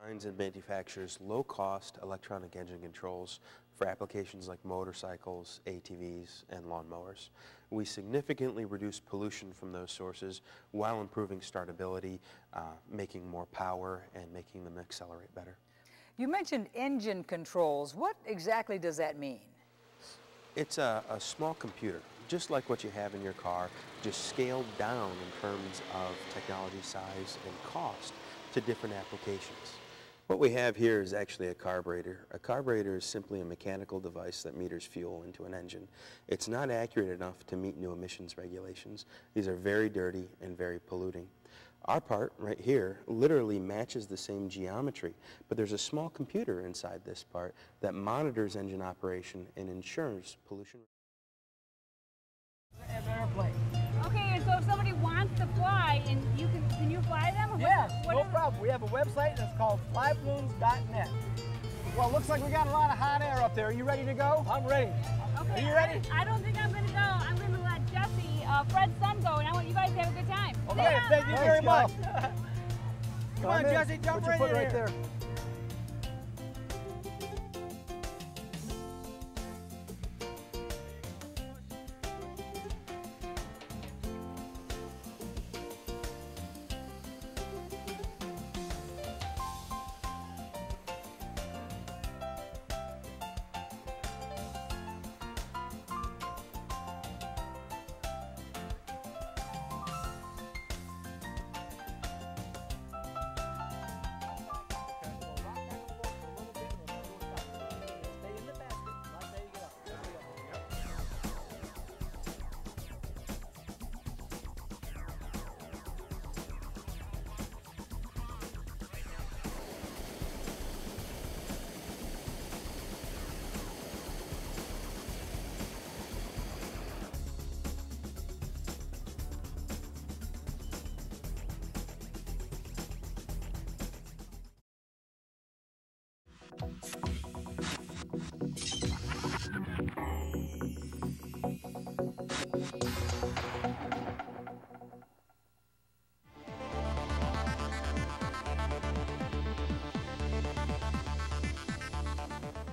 designs and manufactures low-cost electronic engine controls for applications like motorcycles, ATVs, and lawnmowers. We significantly reduce pollution from those sources while improving startability, making more power, and making them accelerate better. You mentioned engine controls. What exactly does that mean? It's a small computer, just like what you have in your car, just scaled down in terms of technology size and cost to different applications. What we have here is actually a carburetor. A carburetor is simply a mechanical device that meters fuel into an engine. It's not accurate enough to meet new emissions regulations. These are very dirty and very polluting. Our part right here literally matches the same geometry, but there's a small computer inside this part that monitors engine operation and ensures pollution. An airplane. Okay, and so if somebody wants to fly, and can you fly them? Yes, no problem. We have a website that's called flyballoons.net. Well, it looks like we got a lot of hot air up there. Are you ready to go? I'm ready. Okay, Are you ready? I don't think I'm going to go. I'm going to let Jesse, Fred's son, go, and I want you guys to have a good time. Okay, thank you very much. Come on, in. Jesse, jump Put right your foot in right here. there.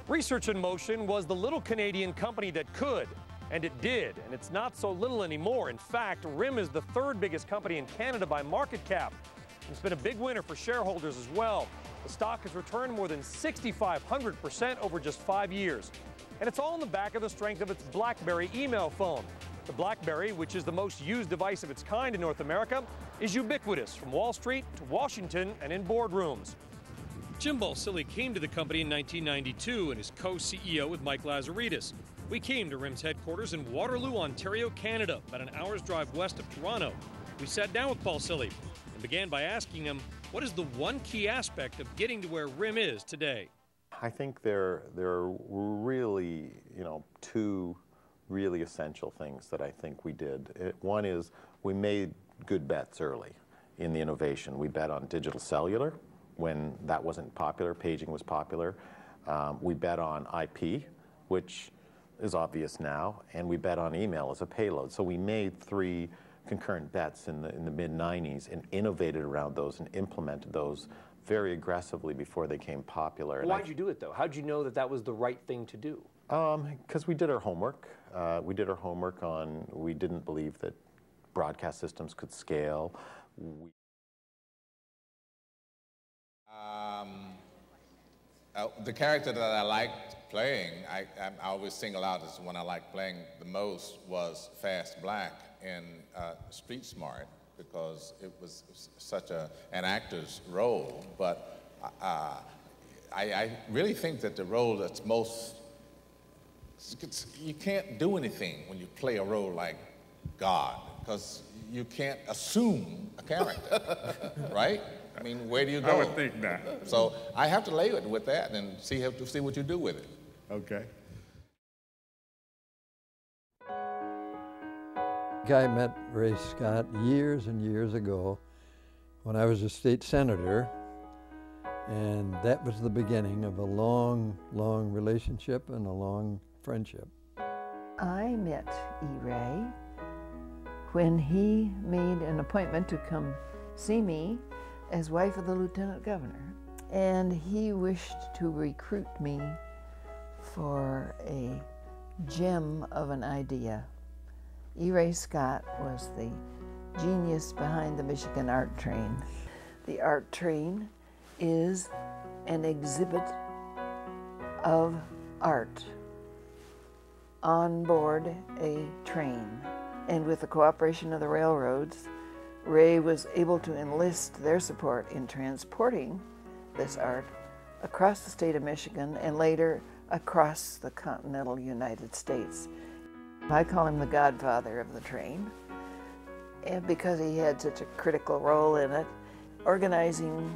Research in Motion was the little Canadian company that could, and it did, and it's not so little anymore. In fact, RIM is the third biggest company in Canada by market cap. It's been a big winner for shareholders as well. The stock has returned more than 6,500% over just 5 years. And it's all on the back of the strength of its BlackBerry email phone. The BlackBerry, which is the most used device of its kind in North America, is ubiquitous from Wall Street to Washington and in boardrooms. Jim Balsillie came to the company in 1992 and is co-CEO with Mike Lazaridis. We came to RIM's headquarters in Waterloo, Ontario, Canada, about an hour's drive west of Toronto. We sat down with Balsillie and began by asking him, what is the one key aspect of getting to where RIM is today? I think there are really, two really essential things that I think we did. One is we made good bets early in the innovation. We bet on digital cellular when that wasn't popular, paging was popular. We bet on IP, which is obvious now, and we bet on email as a payload. So we made three concurrent bets in the mid-90s and innovated around those and implemented those very aggressively before they became popular. Why did you do it, though? How did you know that that was the right thing to do? Because we did our homework. We didn't believe that broadcast systems could scale. The character that I liked playing, I always single out as the one I liked playing the most was Fast Black in Street Smart, because it was such an actor's role. But I really think that the role that's most, you can't do anything when you play a role like God, because you can't assume a character, right? I mean, where do you go? I would think that. So I have to lay it with that and see what you do with it. Okay. I met Ray Scott years and years ago when I was a state senator, and that was the beginning of a long, long relationship and a long friendship. I met E. Ray when he made an appointment to come see me as wife of the lieutenant governor. and he wished to recruit me for a gem of an idea. E. Ray Scott was the genius behind the Michigan Art Train. The Art Train is an exhibit of art on board a train. And with the cooperation of the railroads, Ray was able to enlist their support in transporting this art across the state of Michigan and later across the continental United States. I call him the godfather of the train, and because he had such a critical role in it, organizing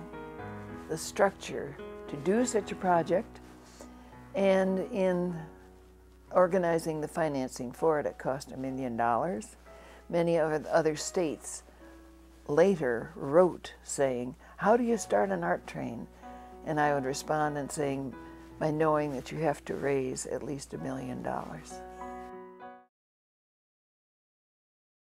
the structure to do such a project, and in organizing the financing for it. It cost $1 million. Many of the other states later wrote saying, how do you start an art train? And I would respond and saying, by knowing that you have to raise at least $1 million.